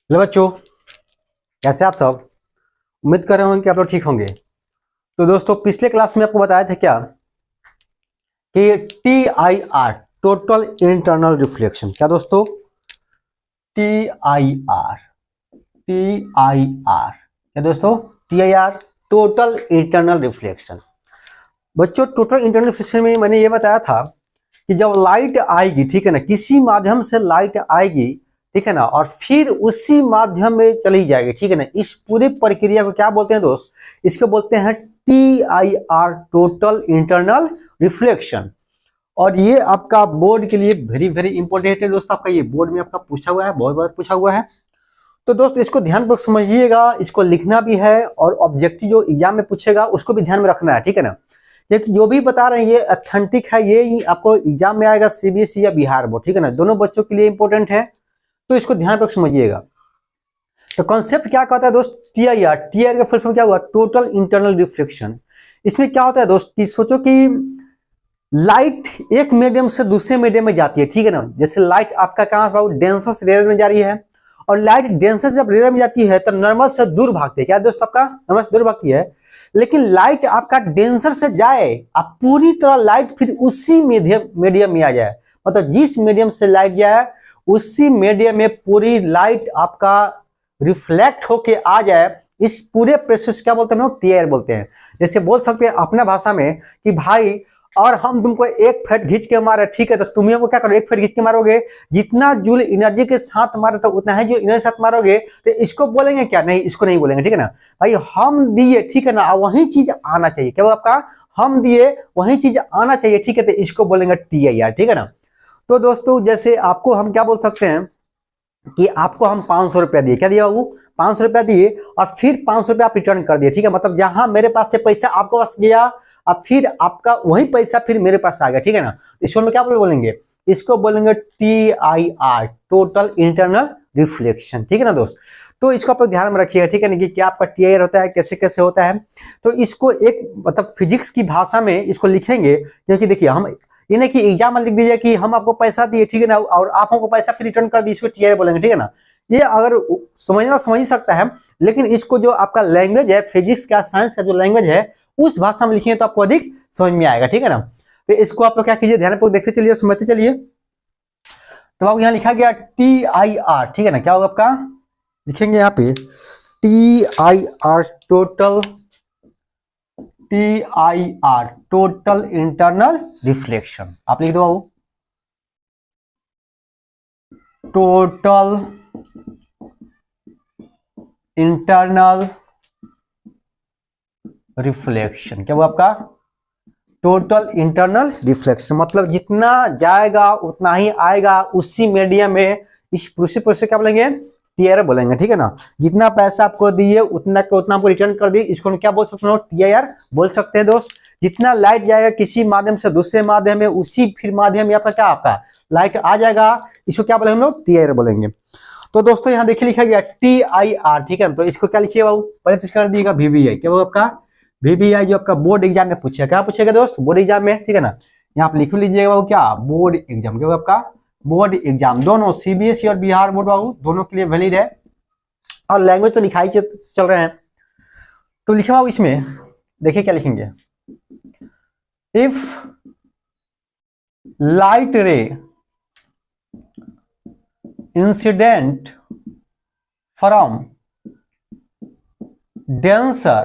Hello बच्चों, कैसे आप सब। उम्मीद कर रहे होंगे कि आप लोग ठीक होंगे। तो दोस्तों, पिछले क्लास में आपको बताया था क्या कि TIR टोटल इंटरनल रिफ्लेक्शन, क्या दोस्तों? TIR TIR क्या दोस्तों? TIR total internal reflection. बच्चों, टोटल इंटरनल रिफ्लेक्शन में मैंने ये बताया था कि जब लाइट आएगी, ठीक है ना, किसी माध्यम से लाइट आएगी, ठीक है ना, और फिर उसी माध्यम में चली जाएगी, ठीक है ना, इस पूरी प्रक्रिया को क्या बोलते हैं दोस्त? इसको बोलते हैं TIR टोटल इंटरनल रिफ्लेक्शन। और ये आपका बोर्ड के लिए वेरी वेरी इंपॉर्टेंट है दोस्त। आपका ये बोर्ड में आपका पूछा हुआ है, बहुत बार पूछा हुआ है। तो दोस्त, इसको ध्यानपूर्वक समझिएगा, इसको लिखना भी है और ऑब्जेक्टिव जो एग्जाम में पूछेगा उसको भी ध्यान में रखना है, ठीक है ना। ये जो भी बता रहे हैं ये ऑथेंटिक है, ये आपको एग्जाम में आएगा, CBSE या बिहार बोर्ड, ठीक है ना, दोनों बच्चों के लिए इंपॉर्टेंट है। तो इसको ध्यानपूर्वक समझिएगा। तो कॉन्सेप्ट क्या कहता है दोस्त? TIR। TIR का फुल फॉर्म क्या हुआ? Total internal reflection. इसमें क्या होता है दोस्त कि सोचो कि लाइट एक मीडियम से दूसरे मीडियम में जाती है, ठीक है ना। जैसे लाइट आपका कहां से डेंसर से रेयर में जा रही है, और लाइट डेंसर से जब रेयर में जाती है तो नॉर्मल से दूर भागती है। क्या दोस्त? आपका नॉर्मल से दूर भागती है। लेकिन लाइट आपका डेंसर से जाए, आप पूरी तरह लाइट फिर उसी मीडियम में आ जाए, मतलब जिस मीडियम से लाइट जाए उसी मीडियम में पूरी लाइट आपका रिफ्लेक्ट होके आ जाए, इस पूरे प्रोसेस क्या बोलते हैं? TIR बोलते हैं। जैसे बोल सकते हैं अपना भाषा में कि भाई, और हम तुमको एक फेट खींच के मारे, ठीक है, तो तुम हमको क्या करो? एक फेट खींच के मारोगे, जितना जूल एनर्जी के साथ मारे तो उतना ही जूल एनर्जी के साथ मारोगे, तो इसको बोलेंगे क्या? नहीं, इसको नहीं बोलेंगे, ठीक है ना भाई। हम दिए, ठीक है ना, वही चीज आना चाहिए। क्या वो आपका? हम दिए वही चीज आना चाहिए, ठीक है, तो इसको बोलेंगे TIR, ठीक है ना। तो दोस्तों, जैसे आपको हम क्या बोल सकते हैं कि आपको हम 500 रुपया दिए। क्या दिया बाबू? 500 रुपया दिए, और फिर 500 रुपया आप रिटर्न कर दिए, ठीक है। मतलब जहां मेरे पास से पैसा आपके पास गया, अब फिर आपका वही पैसा फिर मेरे पास आ गया, ठीक है ना। इसको हम क्या बोलेंगे? इसको बोलेंगे TIR टोटल इंटरनल रिफ्लेक्शन, ठीक है ना दोस्त। तो इसको आप ध्यान में रखिएगा, ठीक है ना, कि क्या आपका TIR होता है, कैसे कैसे होता है। तो इसको एक मतलब फिजिक्स की भाषा में इसको लिखेंगे, क्योंकि देखिए हम ये नहीं कि एग्जाम में लिख दीजिए कि हम आपको पैसा दिए, ठीक है ना, और आप हमको पैसा फिर रिटर्न कर दिए, इसको TIR बोलेंगे, ठीक है ना। ये अगर समझना समझ ही सकता है, लेकिन इसको जो आपका लैंग्वेज है, फिजिक्स का साइंस का जो लैंग्वेज है, उस भाषा में लिखिए तो आपको अधिक समझ में आएगा, ठीक है ना। तो इसको आप लोग क्या कीजिए, ध्यानपूर्वक देखते चलिए और समझते चलिए। तो अब यहाँ लिखा गया TIR, ठीक है ना। क्या होगा आपका? लिखेंगे यहाँ पे TIR total, TIR total internal reflection. आप लिख दो बाबू, टोटल इंटरनल रिफ्लेक्शन। क्या हुआ आपका? टोटल इंटरनल रिफ्लेक्शन, मतलब जितना जाएगा उतना ही आएगा उसी मीडियम में, इस प्रोसेस क्या बोलेंगे? TIR बोलेंगे, ठीक है ना। जितना पैसा आपको दिए उतना का उतना आपको रिटर्न कर दिए, इसको हम क्या बोल सकते हैं? TIR बोल सकते हैं दोस्त। जितना लाइट जाएगा किसी माध्यम से दूसरे माध्यम में, उसी फिर माध्यम में आपका क्या आपका लाइट आ जाएगा, इसको क्या बोलेंगे हम लोग? TIR बोलेंगे। तो दोस्तों यहाँ देखिए लिखा गया TIR, ठीक है ना। तो इसको क्या लिखिए बाबू? पहले तो इसका दिएगा VVI। क्या वो आपका VVI जो आपका बोर्ड एग्जाम में पूछेगा। क्या पूछेगा दोस्त? बोर्ड एग्जाम में, ठीक है ना। यहाँ आप लिख लीजिएगा बाबू, क्या बोर्ड एग्जाम, क्या आपका बोर्ड एग्जाम, दोनों CBSE और बिहार बोर्ड बाबू दोनों के लिए वैलिड है। और लैंग्वेज तो लिखाई चल रहे हैं। तो लिखे बाबू इसमें, देखिए क्या लिखेंगे। If light ray incident from denser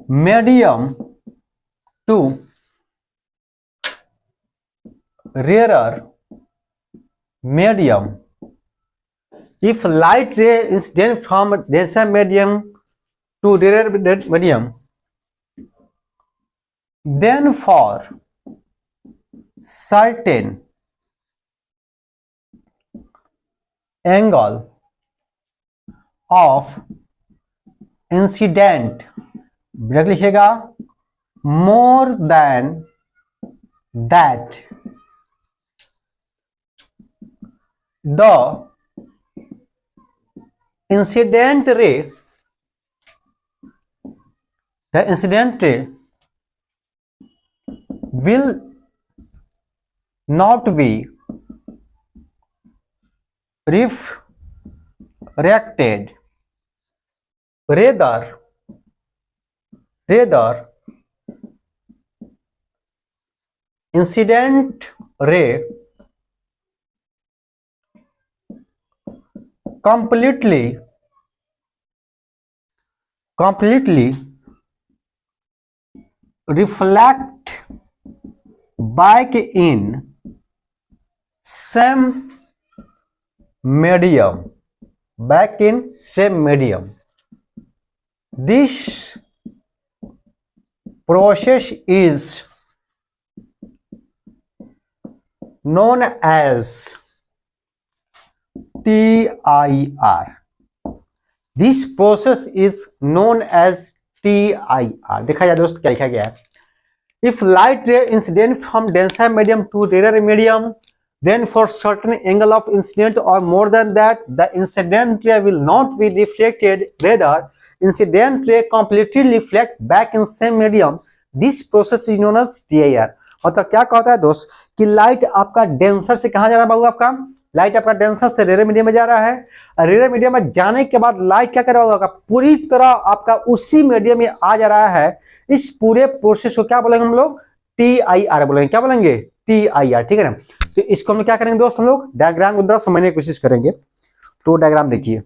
medium to rarer medium, if light ray incident from denser medium to rarer medium, then for certain angle of incident, break लिखिएगा, more than that the incident ray will not be reacted rather incident ray completely reflect back in same medium, this process is known as TIR. This process is known as TIR. देखा जाए दोस्त क्या लिखा गया है? If light ray incident from denser medium to rarer medium, then for certain angle of incident or more than that, the incident ray will not be reflected. Rather, incident ray completely reflect back in same medium. This process is known as TIR. मतलब क्या कहता है दोस्त कि light आपका denser से कहाँ जा रहा है बाबू? आपका लाइट आपका डेंसर से रेयर मीडियम में जा रहा है। रेयर मीडियम में जाने के बाद लाइट क्या कर रहा होगा? पूरी तरह आपका उसी मीडियम में आ जा रहा है। इस पूरे प्रोसेस को क्या बोलेंगे हम लोग? TIR बोलेंगे। क्या बोलेंगे? TIR, ठीक है ना। तो इसको हम क्या करेंगे दोस्त? हम लोग डायग्राम को समझने की कोशिश करेंगे। तो डायग्राम देखिए,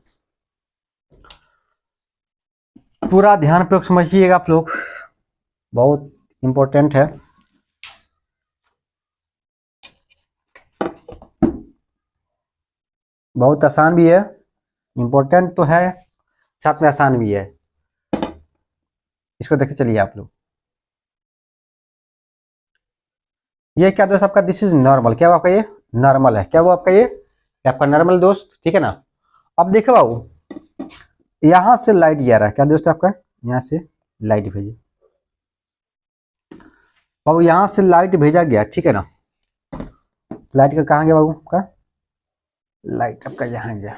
पूरा ध्यान पूर्वक समझिएगा आप लोग, बहुत इंपॉर्टेंट है। बहुत आसान भी है, इंपॉर्टेंट तो है, साथ में आसान भी है। इसको देखते चलिए आप लोग। ये क्या दोस्त आपका? This is normal. क्या वो आपका? ये नॉर्मल है। क्या वो आपका? ये आपका नॉर्मल दोस्त, ठीक है ना। अब देखो बाबू, यहां से लाइट जा रहा है। क्या दोस्त आपका? यहां से लाइट भेजे बाबू, यहां से लाइट भेजा गया, ठीक है ना। लाइट का कहाँ गया बाबू? का लाइट आपका यहाँ गया,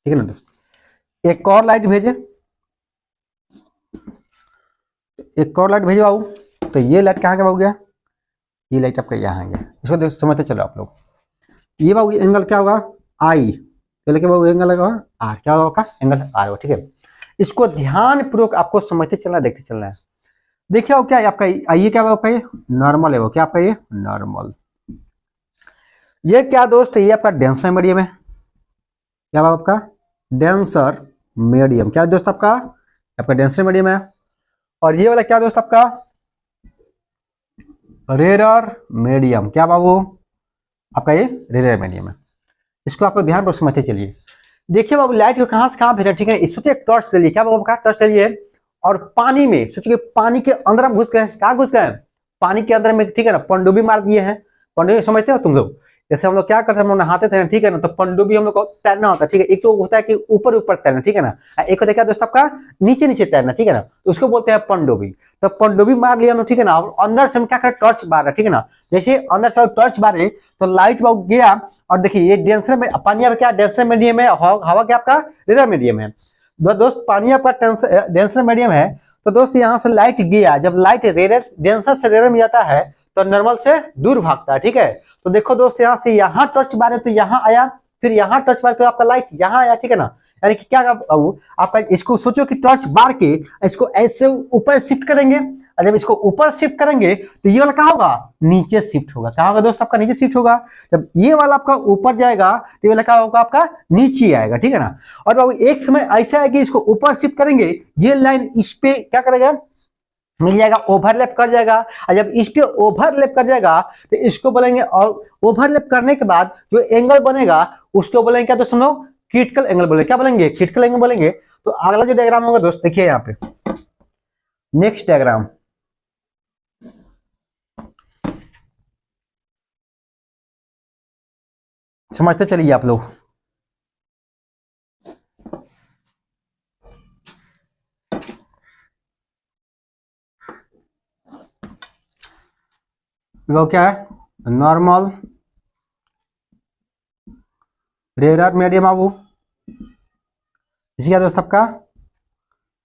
ठीक है ना दोस्त। एक और लाइट भेजे, बाबू। तो ये लाइट कहाँ गया बाबू? गया, ये लाइट आपका यहाँ गया। इसको देख समझते चलो आप लोग। ये बाबू एंगल क्या होगा? आई। चलो क्या बाबू? एंगल लगा आर। क्या होगा? एंगल आर होगा, ठीक है। इसको ध्यान पूर्वक आपको समझते चलना, देखते चलना है। देखिए वो क्या आपका? ये क्या आपका? ये नॉर्मल है। वो क्या आपका? ये नॉर्मल। ये क्या दोस्त? ये आपका डेंसर मीडियम है। क्या आपका? Denser medium. क्या दोस्त आपका? आपका डेंसर मीडियम है। और ये वाला क्या दोस्त आपका? Rarer medium. क्या बाबू? आपका ये रेरर मीडियम है। इसको आप लोग ध्यान पर समझते चलिए। देखिए बाबू, लाइट को कहां से कहां भेजा, ठीक है। सोचिए टॉर्च ले लिए। क्या बाबू? टॉर्च ले लिए और पानी में, सोचिए पानी के अंदर हम घुस गए। कहाँ घुस गए? पानी के अंदर में, ठीक है ना। पनडुब्बी मार दिए हैं। पनडुब्बी समझते हो तुम लोग? जैसे हम लोग क्या करते हैं, हम लोग नहाते थे, ठीक है ना। तो पनडुब्बी हम लोग को तैरना होता है, ठीक है। एक तो होता है कि ऊपर ऊपर तैरना, ठीक है ना। एक होता है क्या दोस्त आपका? नीचे नीचे तैरना, ठीक है ना। तो उसको बोलते हैं पनडुब्बी। तो पनडुब्बी मार लिया हम लोग, ठीक है ना। और अंदर से हम क्या करें? टॉर्च मार रहे, ठीक है ना। जैसे अंदर से टॉर्च मारे तो लाइट गया। और देखिए ये डेंसर में पानी क्या? डेंसर मीडियम है। हवा क्या आपका? रेयर मीडियम है। दोस्त पानी आपका डेंसर मीडियम है। तो दोस्त यहाँ से लाइट गया। जब लाइट डेंसर से रेयर में जाता है तो नॉर्मल से दूर भागता है, ठीक है। तो देखो दोस्त, यहाँ से यहाँ टॉर्च मारे तो यहाँ आया, फिर यहाँ टॉर्च मारे तो आपका लाइट यहाँ आया, ठीक है ना। यानी कि क्या आपका? इसको सोचो कि टॉर्च बार के इसको ऐसे ऊपर शिफ्ट करेंगे, और जब इसको ऊपर शिफ्ट करेंगे तो ये वाला कहाँ होगा? नीचे शिफ्ट होगा। कहाँ होगा दोस्त? आपका नीचे शिफ्ट होगा। जब ये वाला आपका ऊपर जाएगा तो ये वाला क्या होगा? आपका नीचे आएगा, ठीक है ना। और बाबू एक समय ऐसा है कि इसको ऊपर शिफ्ट करेंगे, ये लाइन इस पे क्या करेगा? मिल जाएगा, ओवरलैप कर जाएगा। और जब इस पे ओवरलैप कर जाएगा तो इसको बोलेंगे, और ओवरलैप करने के बाद जो एंगल बनेगा उसको बोलेंगे क्या दोस्त? हम लोग क्रिटिकल एंगल बोलेंगे। क्या बोलेंगे? क्रिटिकल एंगल बोलेंगे। तो अगला जो डायग्राम होगा दोस्त, देखिए यहाँ पे नेक्स्ट डायग्राम। समझते चलिए आप लोग। वो क्या है? Normal, rare medium. बाबू इसी क्या दोस्त आपका?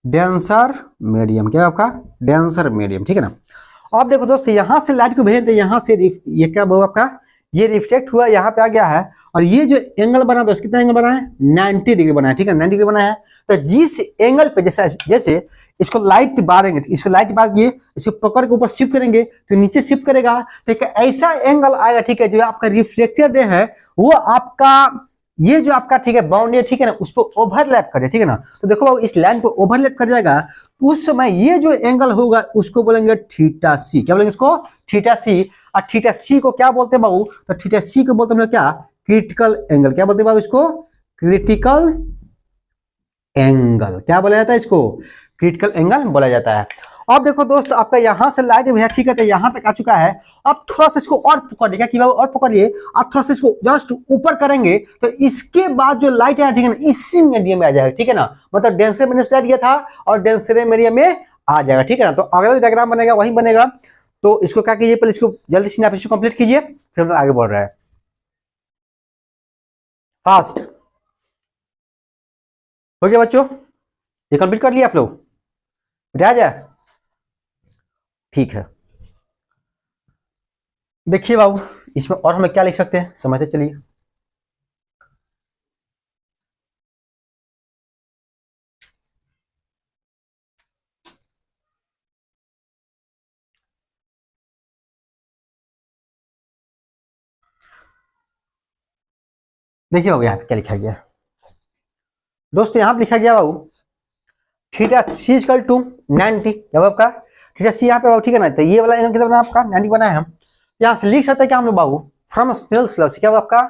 Denser medium. क्या आपका? डेंसर मीडियम, ठीक है ना। अब देखो दोस्त, यहां से लाइट को भेजे तो यहाँ से ये क्या बाबू आपका? ये रिफ्लेक्ट हुआ यहाँ पे आ गया है, और ये जो एंगल बना दोस्त कितना एंगल बना है 90 डिग्री बना है, ठीक है 90 डिग्री बना है। तो जिस एंगल पे जैसे इसको लाइट बारेंगे, इसको लाइट बार दिए, इसको पकड़ के ऊपर शिफ्ट करेंगे तो नीचे शिफ्ट करेगा, तो एक ऐसा एंगल आएगा, ठीक है, जो आपका रिफ्लेक्टेड है वो आपका ये जो आपका, ठीक है, बाउंड्री, ठीक है ना, उस पर ओवरलैप करे, ठीक है ना। तो देखो इस लाइन पे ओवरलैप कर जाएगा, उस समय ये जो एंगल होगा उसको बोलेंगे थीटा सी। क्या बोलेंगे इसको? थीटा सी। और थीटा सी को क्या बोलते हैं बाबू? तो थीटा सी को बोलते हैं क्या? Critical angle. क्या बोलते हैं बाबू इसको? Critical angle. क्या बोला जाता है इसको? क्रिटिकल एंगल बोला जाता है। अब देखो दोस्त, आपका यहां से लाइट भैया, ठीक है, तो यहां तक आ चुका है। अब थोड़ा सा इसको और पकड़िए, क्या किया और पकड़िए, आप थोड़ा सा इसको जस्ट ऊपर करेंगे तो इसके बाद जो लाइट है, ठीक है ना, इसी मीडियम में आ जाएगा, ठीक है ना। मतलब डेंसर मीडियम से लाइट गया था और डेंसर मीडियम में आ जाएगा, ठीक है ना। तो अगला डायग्राम बनेगा वही बनेगा। तो इसको क्या कीजिए, पहले इसको जल्दी से आप इसको कंप्लीट कीजिए, फिर हम आगे बढ़ रहे हैं फास्ट। हो गया बच्चों? ये कंप्लीट कर लिया आप लोग? आ जाए, ठीक है। देखिए बाबू, इसमें और हमें क्या लिख सकते हैं, समझते चलिए। देखिए बाबू यहाँ पे क्या लिखा गया दोस्तों, यहाँ पे लिखा गया बाबू थीटा सी इक्वल टू 90। जब आपका थीटा सी यहाँ पे बाबू, ठीक है ना, तो ये वाला एंगल कितना बना आपका 90 बना है। हम यहाँ से लिख सकते हैं क्या हम लोग बाबू? From Snell's law. क्या आपका?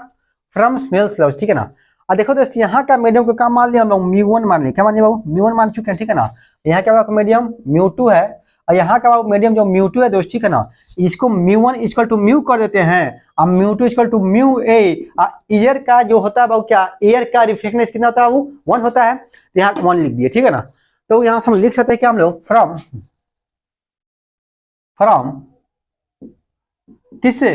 फ्रॉम स्नेल्स लॉ, ठीक है ना। और देखो दोस्त, यहाँ का मीडियम को काम मान लिया हम लोग μ1 मान लिया। क्या मान लिया बाबू? μ1 मान चुके हैं, ठीक है ना। यहाँ क्या मीडियम μ2 है, और यहाँ का बाबू मीडियम जो μ2 है दोस्त, ठीक है ना, इसको μ1 इक्वल टू म्यू कर देते हैं, अब μ2 equal to mu a. Air का जो होता है बाबू, क्या एयर का रिफ्लेक्शनेस कितना होता है बाबू? 1 होता है, तो यहाँ 1 लिख दिए, ठीक है ना। तो यहाँ से हम लिख सकते हैं क्या हम लोग? फ्रॉम किससे?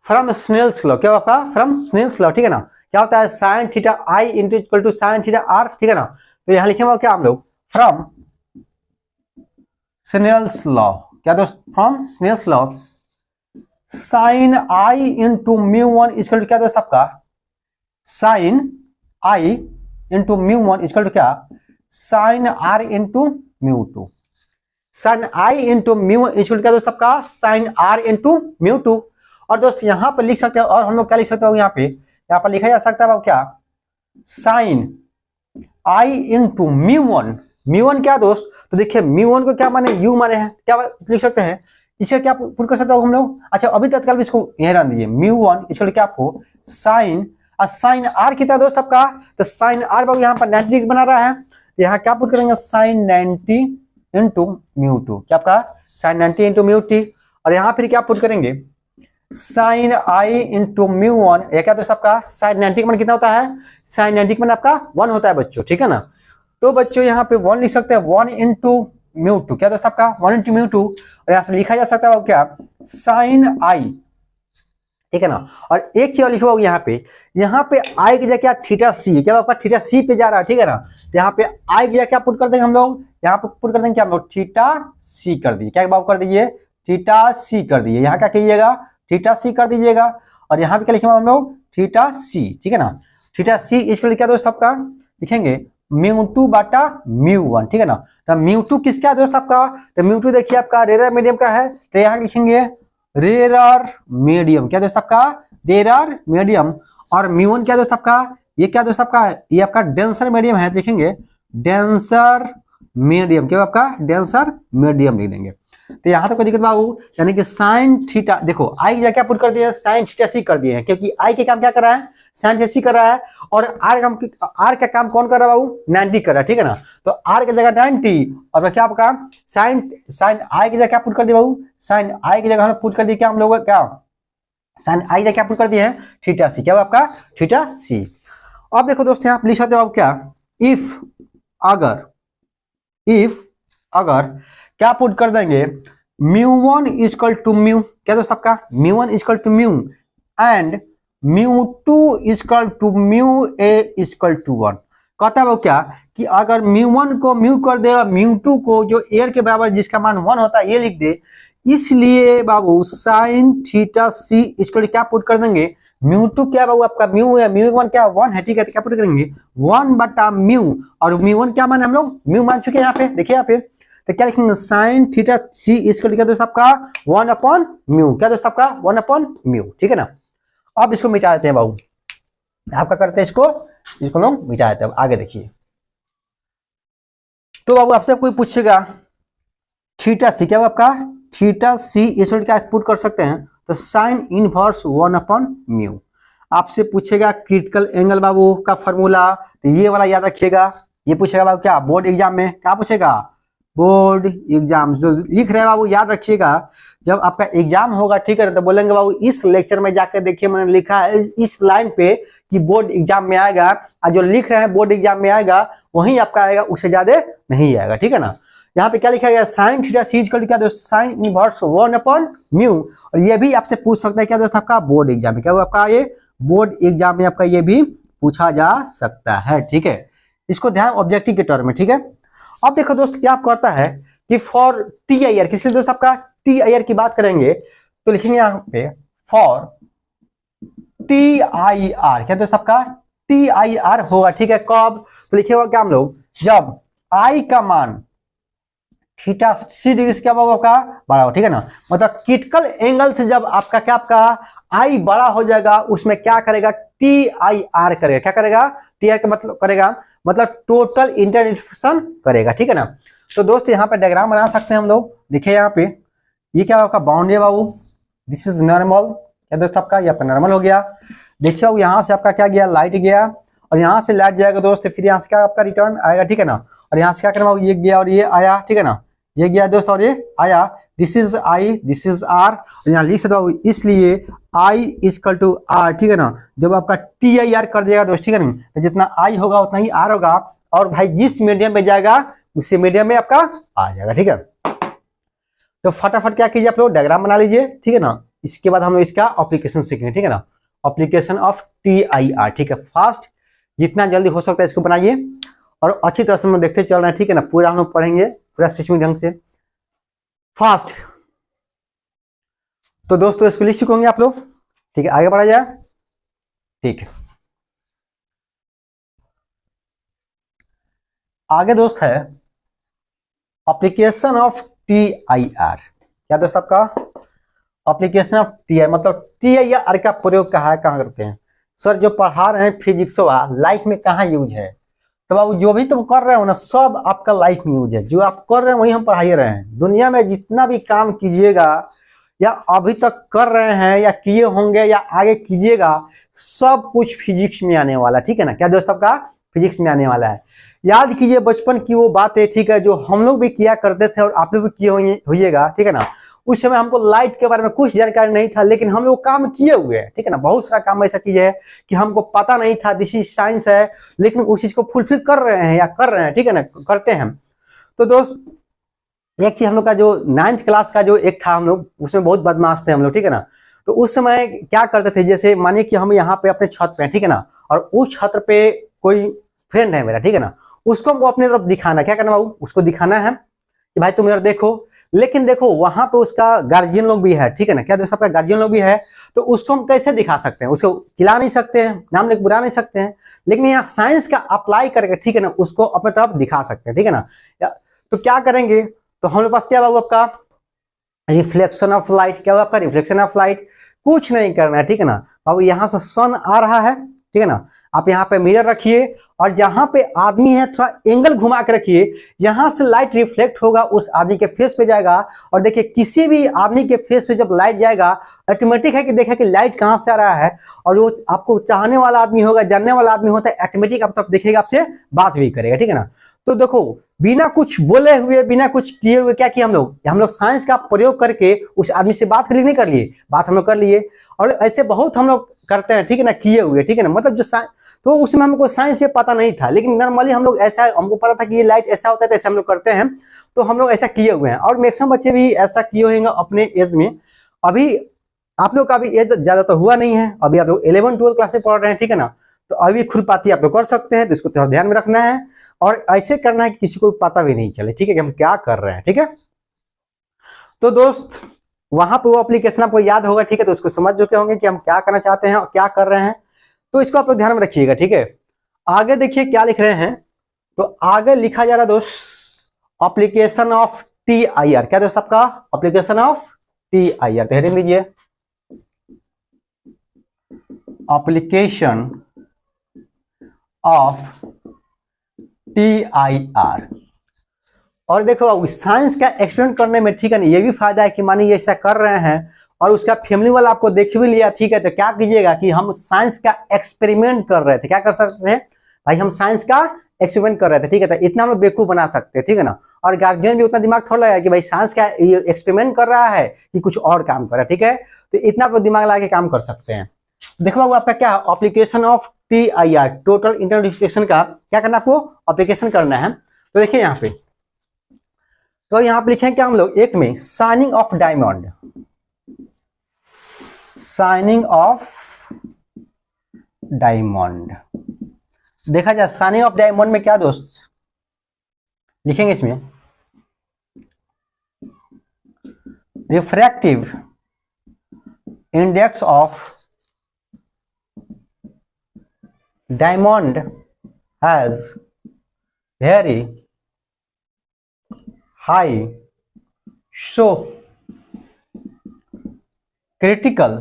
From Snell's law. क्या आपका? फ्रॉम स्नेल्स लॉ, ठीक है ना। क्या होता है? Sine theta i into equal to sine theta r, ठीक है ना। तो यहाँ लिखेंगे क्या हम लोग? From Snell's law. क्या दोस्त? From Snell's law sine i into μ1 equal to क्या दोस्त आपका? Sine i into μ1 equal to क्या? Sine r into μ2। Sine i into mu equal क्या दोस्त आपका? Sine r into μ2। और दोस्त यहाँ पर लिख सकते हैं, और हम लोग क्या लिख सकते हो? यहाँ पर लिखा जा सकता है क्या? Sign i into μ1। μ1 क्या दोस्त? तो देखिए μ1 को क्या माने? u माने हैं, क्या लिख सकते हैं? इसे क्या पुट कर सकते हो हम लोग? अच्छा अभी तत्काल इसको यहीं रख दीजिए, μ1 इक्वल क्या आपको? साइन, और साइन आर कितना दोस्त आपका? तो साइन आर बाबू यहाँ पर 90 डिग्री बना रहा है, यहाँ क्या पुट करेंगे? Sine 90 into μ2। क्या आपका? Sine 90 into μt। और यहाँ फिर क्या पुट करेंगे? Sine i into μ1। यह क्या दोस्त आपका? साइन 90 का मान कितना होता है? साइन 90 का मान आपका 1 होता है बच्चों, ठीक है ना। तो बच्चों यहाँ पे 1 लिख सकते हैं, 1 इंटू μ2। क्या दोस्त आपका? 1 इंटू μ2। और यहाँ से लिखा जा सकता है क्या? साइन आई, ठीक है ना। और एक चीज और लिखो यहाँ पे आई की जगह क्या? थीटा सी। क्या आपका? थीटा सी पे जा रहा है, ठीक है ना। तो यहाँ पे आई की जगह क्या पुट कर देंगे हम लोग? यहाँ पे पुट कर देंगे क्या हम लोग? थीटा सी कर दीजिए। क्या बाबू कर दीजिए? थीटा सी कर दीजिए। यहाँ क्या कीजिएगा? थीटा सी कर दीजिएगा। और यहाँ पे क्या लिखेंगे हम लोग? थीटा सी, ठीक है ना। थीटा सी इसको क्या दोस्त आपका? लिखेंगे μ2 बाटा μ1, ठीक है ना। तो μ2 किसका है दोस्त आपका? तो μ2 देखिए आपका रेयर मीडियम का है, तो यहाँ लिखेंगे रेयर मीडियम। क्या दोस्त आपका? Rare medium. और μ1 क्या दोस्त आपका? ये क्या दोस्त आपका? ये आपका डेंसर मीडियम है, लिखेंगे डेंसर मीडियम। क्या आपका? डेंसर मीडियम लिख देंगे। तो यहाँ तक कोई दिक्कत बाबू? यानी कि साइन थीटा, देखो आई क्या पुट कर दिए? साइन थीटा सी कर दिए हैं, क्योंकि आई के काम क्या कर रहा है? साइन थीटा सी कर रहा है। और आर का काम कौन कर रहा है बाबू? 90 कर रहा है, ठीक है ना। तो आर की जगह 90, और क्या आपका? साइन आई की जगह क्या पुट कर दिया बाबू? साइन आई की जगह हम पुट कर दिए क्या हम लोग? क्या साइन आई की जगह क्या पुट कर दिए हैं? थीटा सी। क्या आपका? थीटा सी। अब देखो दोस्त, यहाँ लिख सकते हो बाबू क्या? इफ अगर क्या पुट कर देंगे? μ1 इक्वल टू म्यू। क्या दोस्त आपका? μ1 equal to mu and μ2 equal to mu a equal to 1। कहता है वो क्या कि अगर μ1 को म्यू कर दे और μ2 को जो एयर के बराबर जिसका मान 1 होता है ये लिख दे, इसलिए बाबू साइन थीटा सी इसको क्या पुट कर देंगे, म्यू टू क्या बाबू आपका म्यू है, म्यू वन क्या 1 है, ठीक है, तो क्या पुट करेंगे 1 बटा म्यू, और म्यू वन क्या मान हम लोग म्यू मान चुके हैं यहाँ पे, देखिए यहाँ पे, तो क्या लिखेंगे साइन थीटा सी इसको लिखा दोस्त आपका 1 अपॉन म्यू, क्या दोस्त आपका 1 अपॉन म्यू, ठीक है ना। अब इसको मिटा देते हैं बाबू, आपका करते हैं इसको लोग मिटा देते हैं। आगे देखिए, तो बाबू आपसे कोई पूछेगा थीटा सी क्या आपका थीटा सी इसको क्या पुट कर सकते हैं, तो साइन इनवर्स 1 अपॉन म्यू। आपसे पूछेगा क्रिटिकल एंगल बाबू का फॉर्मूला, तो ये वाला याद रखिएगा, ये पूछेगा बाबू क्या बोर्ड एग्जाम में, क्या पूछेगा बोर्ड एग्जाम जो लिख रहे हैं बाबू याद रखिएगा, जब आपका एग्जाम होगा ठीक है तो बोलेंगे बाबू इस लेक्चर में जाकर देखिए मैंने लिखा है इस लाइन पे कि बोर्ड एग्जाम में आएगा, और जो लिख रहे हैं बोर्ड एग्जाम में आएगा वही आपका आएगा, उससे ज्यादा नहीं आएगा, ठीक है ना। यहाँ पे क्या लिखा गया sine theta C equal to क्या दोस्त साइन इनवर्स 1 अपॉन म्यू, और ये भी आपसे पूछ सकता है क्या दोस्त आपका बोर्ड एग्जाम में, क्या आपका ये बोर्ड एग्जाम में आपका ये भी पूछा जा सकता है, ठीक है, इसको ध्यान ऑब्जेक्टिव के टर्म में, ठीक है। अब देखो दोस्त क्या करता है कि फॉर टी आई आर, किसी दोस्त आपका टी आई आर की बात करेंगे तो लिखेंगे यहाँ पे फॉर टी आई आर, क्या दोस्त आपका टी आई आर होगा, ठीक है, कब, तो लिखेगा क्या हम लोग जब आई का मान थीटा सी डिग्री से क्या होगा आपका बड़ा हो, ठीक है ना, मतलब क्रिटिकल एंगल से जब आपका क्या आपका आई बड़ा हो जाएगा उसमें क्या करेगा टी आई आर करेगा, क्या करेगा टी आर का मतलब करेगा मतलब टोटल इंटरनल रिफ्लेक्शन करेगा, ठीक है ना। तो दोस्त यहाँ पे डायग्राम बना सकते हैं हम लोग, देखिए यहाँ पे ये क्या आपका बाउंड्री है बाबू, दिस इज नॉर्मल, क्या दोस्त आपका ये आपका नॉर्मल हो गया, देखिए बाबू यहाँ से आपका क्या गया लाइट गया, और यहाँ से लाइट जाएगा दोस्त, फिर यहाँ से क्या आपका रिटर्न आएगा, ठीक है ना, और यहाँ से क्या करना ये गया और ये आया, ठीक है ना, ये गया दोस्त और ये आया, this is I this is R, और यहाँ लिख सकता हूँ इसलिए आई इक्वल टू आर, ठीक है ना, जब आपका टी आई आर कर दिएगा दोस्त, ठीक है ना, तो जितना आई होगा उतना ही आर होगा, और भाई जिस मीडियम में जाएगा उसी मीडियम में आपका आ जाएगा, ठीक है। तो फटाफट क्या कीजिए आप लोग डायग्राम बना लीजिए, ठीक है ना, इसके बाद हम लोग इसका एप्लीकेशन सीखेंगे, ठीक है ना, application of T I R, ठीक है, फास्ट जितना जल्दी हो सकता है इसको बनाइए, और अच्छी तरह से हम लोग देखते चल रहे हैं, ठीक है ना, पूरा हम लोग पढ़ेंगे पूरा सिस्टमिक ढंग से फास्ट। तो दोस्तों इसको लिख चुके होंगे आप लोग, ठीक है, आगे बढ़ा जाए, ठीक है। आगे दोस्त है application of T I R, क्या दोस्त आपका एप्लीकेशन ऑफ टी आई मतलब टी आई आर का प्रयोग कहाँ करते हैं सर, जो पढ़ा रहे हैं फिजिक्स लाइफ में कहाँ यूज है, तो बाबू जो भी तुम कर रहे हो ना सब आपका लाइफ में यूज है, जो आप कर रहे हैं वही हम पढ़ा रहे हैं, दुनिया में जितना भी काम कीजिएगा या अभी तक कर रहे हैं या किए होंगे या आगे कीजिएगा सब कुछ फिजिक्स में आने वाला, ठीक है ना, क्या दोस्त आपका फिजिक्स में आने वाला है। याद कीजिए बचपन की वो बातें, ठीक है, जो हम लोग भी किया करते थे और आप लोग भी किए होइएगा, ठीक है ना, उस समय हमको लाइट के बारे में कुछ जानकारी नहीं था लेकिन हम लोग काम किए हुए हैं, ठीक है ना, बहुत सारा काम ऐसा चीज है कि हमको पता नहीं था, दिस इज साइंस है, लेकिन उस चीज को फुलफिल कर रहे हैं या कर रहे हैं, ठीक है ना, करते हैं। तो दोस्त एक चीज हम लोग का जो 9th क्लास का जो एक था हम लोग उसमें बहुत बदमाश थे हम लोग, ठीक है ना, तो उस समय क्या करते थे, जैसे मानिए कि हम यहाँ पे अपने छत पे, ठीक है ना, और उस छत पे कोई फ्रेंड है मेरा, ठीक है ना, उसको हमको अपनी तरफ दिखाना, क्या करना बाबू उसको दिखाना है कि भाई तुम इधर देखो, लेकिन देखो वहां पे उसका गार्जियन लोग भी है, ठीक है ना, क्या दोस्त आपका गार्जियन लोग भी है, तो उसको हम कैसे दिखा सकते हैं, उसको चिल्ला नहीं सकते हैं, नाम लेके बुला नहीं सकते हैं, लेकिन यहाँ साइंस का अप्लाई करके, ठीक है ना, उसको अपने तरफ दिखा सकते हैं, ठीक है ना। तो क्या करेंगे, तो हमारे पास क्या बाबू आपका रिफ्लेक्शन ऑफ लाइट, क्या होगा आपका रिफ्लेक्शन ऑफ लाइट, कुछ नहीं करना है, ठीक है ना बाबू, यहाँ से सन आ रहा है, ठीक है ना, आप यहाँ पे मिरर रखिए और जहां पे आदमी है थोड़ा एंगल घुमा के रखिए, यहां से लाइट रिफ्लेक्ट होगा उस आदमी के फेस पे जाएगा, और देखिए किसी भी आदमी के फेस पे जब लाइट जाएगा ऑटोमेटिक है कि देखा कि लाइट कहां से आ रहा है, और वो आपको चाहने वाला आदमी होगा, जानने वाला आदमी होता है, ऑटोमेटिक आप तब देखेगा, आपसे बात भी करेगा, ठीक है ना। तो देखो बिना कुछ बोले हुए बिना कुछ किए हुए क्या किया हम लोग साइंस का प्रयोग करके उस आदमी से बात कर नहीं कर लिए, बात हम लोग कर लिए, और ऐसे बहुत हम लोग करते हैं, ठीक है ना, किए हुए, ठीक है ना, मतलब जो तो उसमें हमको साइंस से पता नहीं था, लेकिन नॉर्मली हम लोग ऐसा हमको पता था कि ये लाइट ऐसा होता है तो ऐसे हम लोग करते हैं, तो हम लोग ऐसा किए हुए हैं, और मैक्सिमम बच्चे भी ऐसा किए होंगे अपने एज में। अभी आप लोग का भी एज ज्यादा तो हुआ नहीं है, अभी आप लोग 11-12 क्लास में पढ़ रहे हैं, ठीक है ना, तो अभी खुरपाती आप लोग कर सकते हैं, तो इसको थोड़ा ध्यान में रखना है और ऐसे करना है कि किसी को पता भी नहीं चले, ठीक है, कि हम क्या कर रहे हैं, ठीक है। तो दोस्त वहां पे वो एप्लीकेशन आपको याद होगा, ठीक है, तो उसको समझ चुके होंगे कि हम क्या करना चाहते हैं और क्या कर रहे हैं, तो इसको आप लोग ध्यान में रखिएगा, ठीक है। आगे देखिए क्या लिख रहे हैं, तो आगे लिखा जा रहा है दोस्त एप्लीकेशन ऑफ TIR, क्या दोस्त आपका एप्लीकेशन ऑफ TIR, तो हेडिंग दीजिए एप्लीकेशन ऑफ TIR। और देखो साइंस का एक्सपेरिमेंट करने में, ठीक है ना, ये भी फायदा है कि मानिए ये ऐसा कर रहे हैं और उसका फैमिली वाला आपको देख भी लिया, ठीक है, तो क्या कीजिएगा कि हम साइंस का एक्सपेरिमेंट कर रहे थे, क्या कर सकते हैं भाई, हम साइंस का एक्सपेरिमेंट कर रहे थे, ठीक है, तो इतना हम लोग बेवकूफ बना सकते हैं, ठीक है ना। और गार्जियन भी उतना दिमाग थोड़ा लगाया कि भाई साइंस का एक्सपेरिमेंट कर रहा है कि कुछ और काम कर रहा है, ठीक है, तो इतना आप दिमाग लगा के काम कर सकते हैं। देखो बाबू आपका क्या application of TIR, total internal reflection का क्या करना, आपको एप्लीकेशन करना है। तो देखिए यहाँ पे, तो यहाँ पे लिखे क्या हम लोग, एक में shining of diamond, shining of diamond, देखा जाए शाइनिंग ऑफ डायमंड में क्या दोस्त लिखेंगे, इसमें refractive index of diamond has very high, so critical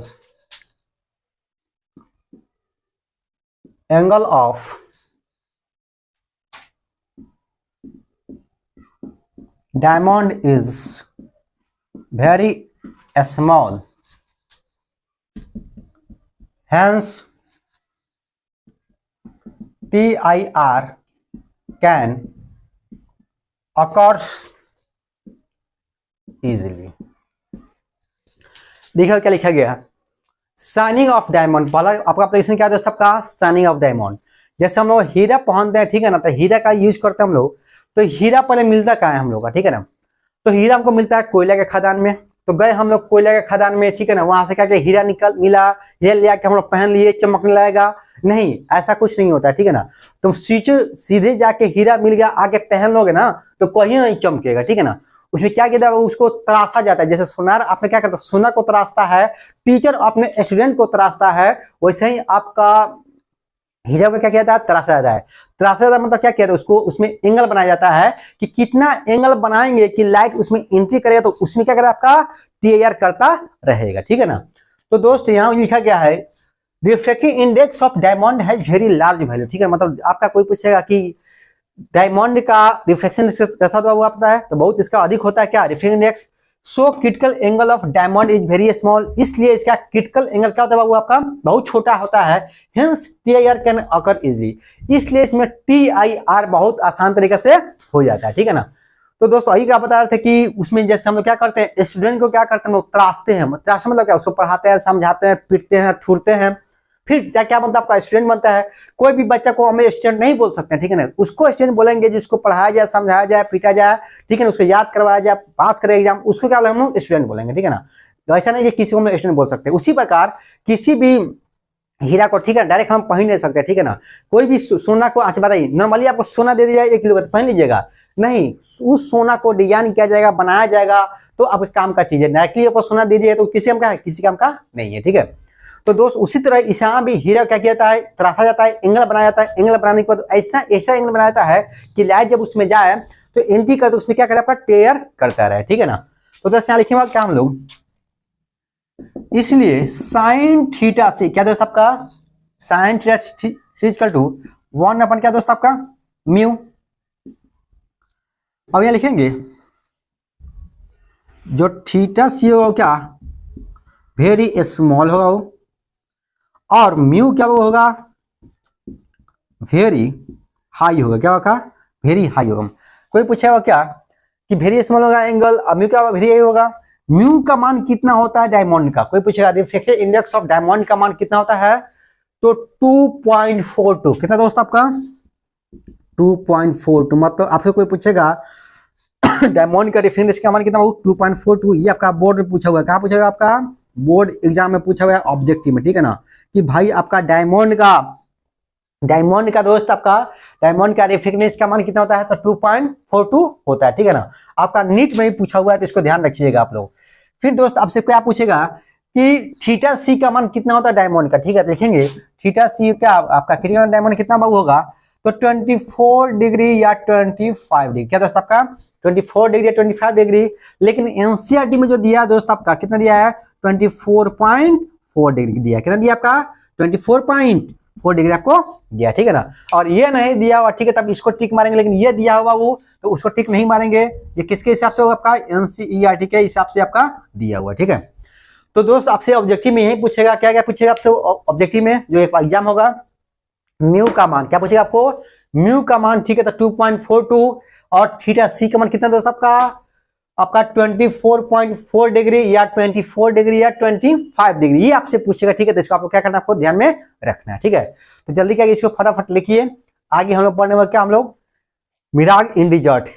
angle of diamond is very small, hence TIR can occur easily। देखो क्या लिखा गया, शाइनिंग ऑफ डायमंड, पहला आपका एप्लीकेशन क्या दोस्त आपका शाइनिंग ऑफ डायमंड। जैसे हम लोग हीरा पहनते हैं, ठीक है ना, तो हीरा का यूज करते हैं हम लोग, तो हीरा पहले मिलता कहाँ है हम लोग का, ठीक है ना, तो हीरा हमको मिलता है कोयला के खदान में, तो गए हम लोग कोयला के खदान में, ठीक है ना, वहां से क्या हीरा निकल मिला, ये ले आके हम लोग पहन लिए, चमकने लगेगा, नहीं ऐसा कुछ नहीं होता है, ठीक है ना। तुम सीधे जाके हीरा मिल गया आके पहन लोगे ना, तो कहीं नहीं चमकेगा, ठीक है ना। उसमें क्या किया उसको तराशा जाता है, जैसे सोनार आपने क्या करता है, सोना को तराशता है, टीचर अपने स्टूडेंट को तराशता है, वैसे ही आपका हीरा को क्या किया जाता है, तराशा जाता है। तराशा जाता है मतलब क्या किया, उसको उसमें एंगल बनाया जाता है कि कितना एंगल बनाएंगे कि लाइट उसमें एंट्री करेगा, तो उसमें क्या करेगा आपका TIR करता रहेगा, ठीक है ना। तो दोस्त यहाँ लिखा गया है refractive index of diamond has very large value, ठीक है, मतलब आपका कोई पूछेगा कि डायमंड का रिफ्लेक्शन कैसा होता है, वो पता है, तो बहुत इसका अधिक होता है, क्या refractive index, so critical angle of diamond is very small, इसलिए इसका क्रिटिकल एंगल क्या होता है बाबू आपका बहुत छोटा होता है, hence TIR can occur easily, इसलिए इसमें TIR बहुत आसान तरीके से हो जाता है, ठीक है ना। तो दोस्तों यही क्या बता रहे थे कि उसमें जैसे हम लोग क्या करते हैं, स्टूडेंट को क्या करते हैं, हम लोग तराशते हैं, तराशा मतलब क्या, उसको पढ़ाते हैं, समझाते हैं, पीटते हैं, थूरते हैं, फिर क्या बनता है आपका स्टूडेंट बनता है। कोई भी बच्चा को हमें स्टूडेंट नहीं बोल सकते हैं, ठीक है ना, उसको स्टूडेंट बोलेंगे जिसको पढ़ाया जाए, समझाया जाए, पीटा जाए, ठीक है ना, उसको याद करवाया जाए, पास करे एग्जाम, उसको क्या हम लोग स्टूडेंट बोलेंगे, ठीक है ना। तो ऐसा नहीं कि किसी को हम स्टूडेंट बोल सकते। उसी प्रकार किसी भी हीरा को, ठीक है, डायरेक्ट हम पहन नहीं सकते, ठीक है ना। कोई भी सोना को, अच्छा बताइए, नॉर्मली आपको सोना दे दिया 1 किलो तो पहन लीजिएगा, नहीं, उस सोना को डिजाइन किया जाएगा, बनाया जाएगा, तो आपके काम का चीज है। डायरेक्टली आपको सोना दे दिया तो किसी काम का है, किसी काम का नहीं है, ठीक है। तो दोस्त उसी तरह यहाँ भी हीरा क्या किया जाता है, तराशा जाता है, एंगल बनाया जाता है, एंगल बनाने के बाद ऐसा एंगल बनाया जाता है कि लाइट जब उसमें जाए तो एंट्री करते उसमें क्या करे आपका TIR करता रहे, ठीक है ना। तो दोस्त यहाँ लिखेंगे क्या हम लोग, इसलिए साइन थीटा से क्या दोस्त आपका साइन थीटा इक्वल टू 1 अपन क्या दोस्त आपका म्यू। अब यहाँ लिखेंगे जो थीटा सी होगा क्या वेरी स्मॉल होगा वो, और म्यू क्या होगा वेरी हाई होगा, क्या होगा वेरी हाई होगा। कोई पूछेगा क्या कि वेरी स्मॉल होगा एंगल, और म्यू क्या होगा वेरी हाई होगा। म्यू का मान कितना होता है डायमंड का, कोई पूछेगा रिफ्रैक्टिव इंडेक्स ऑफ डायमंड का मान कितना होता है, तो 2.42 कितना दोस्त आपका 2.42, मतलब आपसे कोई पूछेगा डायमंड का रिफ्रैक्टिव का मान कितना होगा 2.42, ये आपका बोर्ड में पूछा हुआ है, कहाँ पूछा हुआ है आपका बोर्ड एग्जाम में पूछा हुआ है ऑब्जेक्टिव में, ठीक है ना, कि भाई आपका डायमंड का दोस्त आपका डायमंड का रिफ्रैक्टिव का मान कितना होता है, तो 2.42 होता है, ठीक है ना। आपका नीट में भी पूछा हुआ है, तो इसको ध्यान रखिएगा आप लोग। फिर दोस्त आपसे क्या पूछेगा कि थीटा सी का मान कितना होता है डायमंड का, ठीक है, देखेंगे थीटा सी क्या आपका क्रिटिकल डायमंड कितना बाबू होगा, तो 24 डिग्री या 25 डिग्री, क्या दोस्त आपका 24 डिग्री या 25 डिग्री। लेकिन एनसीईआरटी में जो दिया है दोस्त आपका कितना दिया है, 24.4 डिग्री दिया है, कितना दिया आपका 24.4 डिग्री आपको दिया, ठीक है ना। और ये नहीं दिया हुआ, ठीक है, तब इसको टिक मारेंगे, लेकिन ये दिया हुआ वो तो उसको टिक नहीं मारेंगे। ये किसके हिसाब से होगा, आपका एनसीईआरटी के हिसाब से आपका दिया हुआ, ठीक है। तो दोस्त आपसे ऑब्जेक्टिव में यही पूछेगा, क्या क्या पूछेगा आपसे ऑब्जेक्टिव में जो एक एग्जाम होगा, म्यू का मान क्या पूछेगा आपको, म्यू का मान, ठीक है, तो 2.42 और थीटा सी का मान कितना दोस्त आपका 24.4 डिग्री या 24 डिग्री या 25 डिग्री, ये आपसे पूछेगा, ठीक है। तो इसको आपको क्या करना है, आपको ध्यान में रखना है, ठीक है। तो जल्दी क्या इसको फटाफट लिखिए। आगे हम लोग पढ़ने वाले क्या, हम लोग मिराग इन डिजर्ट,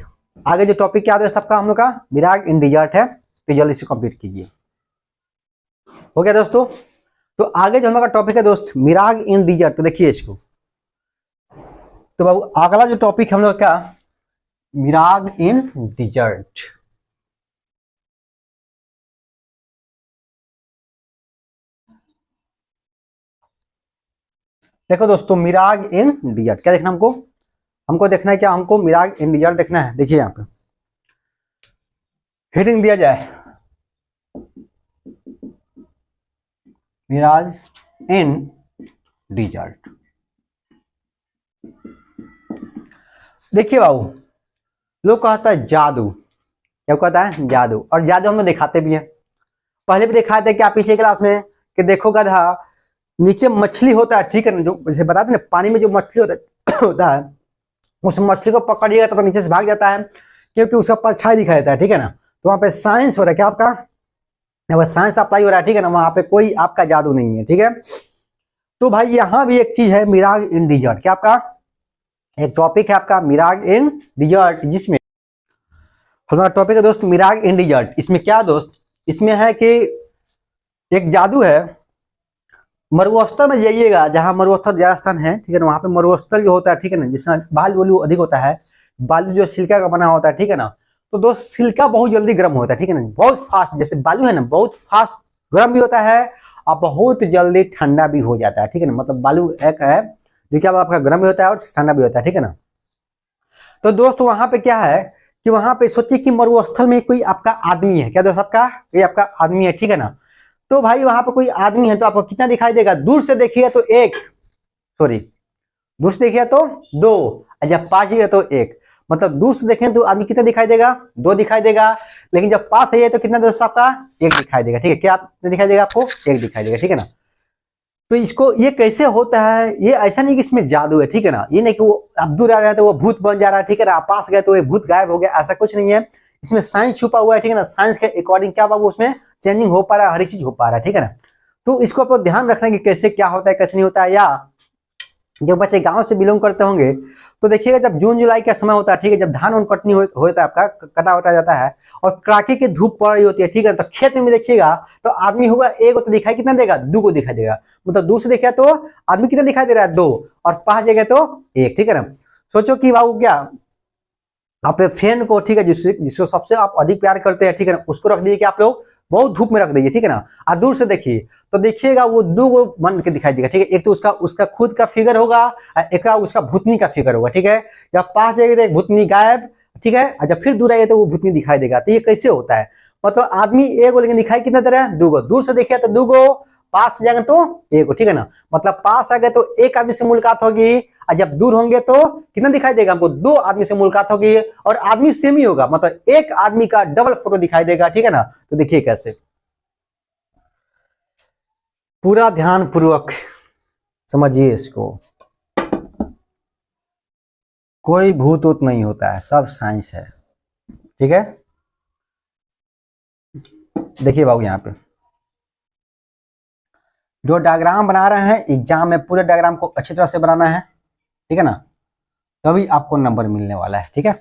आगे जो टॉपिक क्या दोस्त आपका हम लोग का मिराग इन डिजर्ट है, तो जल्दी से कंप्लीट कीजिए। हो गया दोस्तों। तो आगे जो हम लोग का टॉपिक है दोस्त मिराग इन डिजर्ट, तो देखिए इसको, तो बाबू अगला जो टॉपिक हम लोग का मिराग इन डिजर्ट। देखो दोस्तों मिराग इन डिजर्ट क्या देखना हमको, हमको देखना है क्या, हमको मिराग इन डिजर्ट देखना है। देखिए यहाँ पे हेडिंग दिया जाए मिराज इन डिजर्ट। देखिए बाबू लोग कहता है जादू, क्या कहता है जादू, और जादू हम लोग दिखाते भी हैं, पहले भी दिखाए थे क्या पिछले क्लास में कि देखो गधा नीचे मछली होता है, ठीक है ना, जो जैसे बताते ना पानी में जो मछली होता है उस मछली को पकड़िएगा तो नीचे से भाग जाता है क्योंकि उसका परछाई दिखाई देता है, ठीक है ना। तो वहां पे साइंस हो रहा है क्या आपका, साइंस अप्लाई हो रहा है, ठीक है ना, वहां पे कोई आपका जादू नहीं है, ठीक है। तो भाई यहाँ भी एक चीज है मिराग इन डिजर्ट, क्या आपका एक टॉपिक है आपका मिराग इन डिजर्ट, जिसमें हमारा टॉपिक है दोस्त मिराग इन डिजर्ट। इसमें क्या दोस्त, इसमें है कि एक जादू है, मरुस्थल में जाइएगा, जहां मरुस्थल राजस्थान है, ठीक है ना, वहां पे मरुस्थल जो होता है, ठीक है ना, जिसमें बालू वालू अधिक होता है, बालू जो सिल्का का बना होता है, ठीक है ना, तो दोस्त सिल्का बहुत जल्दी गर्म होता है, ठीक है ना, बहुत फास्ट, जैसे बालू है ना बहुत फास्ट गर्म भी होता है और बहुत जल्दी ठंडा भी हो जाता है, ठीक है ना, मतलब बालू एक है जो क्या आपका गर्म भी होता है और ठंडा भी होता है, ठीक है ना। तो दोस्त वहां पे क्या है कि वहां पे सोचिए कि मरुस्थल में कोई आपका आदमी है, क्या दोस्त आपका कोई आपका आदमी है, ठीक है ना। तो भाई वहां पे कोई आदमी है तो आपको कितना दिखाई देगा, दूर से देखिए तो एक, सॉरी दूर से देखिए तो दो, जब पास है तो एक, मतलब दूर से देखें तो आदमी कितना दिखाई देगा, दो दिखाई देगा, लेकिन जब पास है तो कितना दोस्त आपका एक दिखाई देगा, ठीक है, क्या दिखाई देगा आपको एक दिखाई देगा, ठीक है ना। तो इसको ये कैसे होता है, ये ऐसा नहीं कि इसमें जादू है, ठीक है ना, ये नहीं कि वो आप दूर आ रहे हैं तो वो भूत बन जा रहा है, ठीक है ना, आप पास गए तो वो भूत गायब हो गया, ऐसा कुछ नहीं है, इसमें साइंस छुपा हुआ है, ठीक है ना, साइंस के अकॉर्डिंग क्या बाबू उसमें चेंजिंग हो पा रहा है, हर एक चीज हो पा रहा है, ठीक है ना। तो इसको आप ध्यान रखना कि कैसे क्या होता है कैसे नहीं होता है। या जो बच्चे गांव से बिलोंग करते होंगे तो देखिएगा जब जून जुलाई का समय होता है, ठीक है, जब धान उन कटनी होता है आपका कटा वटा जाता है और कड़ाके की धूप पड़ रही होती है, ठीक है, तो खेत में देखिएगा तो आदमी होगा एक तो दिखाई कितना देगा, दो को दिखाई देगा, मतलब दूर से देखा तो आदमी कितना दिखाई दे रहा है दो, और पास जगह तो एक, ठीक है ना। सोचो कि बाबू क्या अपने फ्रेंड को, ठीक है, जिसको सबसे आप अधिक प्यार करते हैं, ठीक है ना, उसको रख दीजिए कि आप लोग बहुत धूप में रख दीजिए, ठीक है ना, और दूर से देखिए तो देखिएगा वो दो को बन के दिखाई देगा, ठीक है, एक तो उसका खुद का फिगर होगा, एक उसका भूतनी का फिगर होगा, ठीक है। जब पास जाएगा तो भूतनी गायब, ठीक है, और जब फिर दूर आएगा तो वो भूतनी दिखाई देगा। तो ये कैसे होता है, मतलब आदमी एक को लेकिन दिखाई कितना दे रहा है, दो को, दूर से देखिए तो दो को, पास जाएंगे तो एक, ठीक है ना, मतलब पास आ गए तो एक आदमी से मुलाकात होगी और जब दूर होंगे तो कितना दिखाई देगा हमको, दो आदमी से मुलाकात होगी और आदमी सेम ही होगा, मतलब एक आदमी का डबल फोटो दिखाई देगा, ठीक है ना। तो देखिए कैसे, पूरा ध्यान पूर्वक समझिए इसको, कोई भूत ऊत नहीं होता है, सब साइंस है, ठीक है। देखिए बाबू यहाँ पे जो डायग्राम बना रहे हैं एग्जाम में पूरे डायग्राम को अच्छी तरह से बनाना है, ठीक है ना, तभी आपको नंबर मिलने वाला है, ठीक है,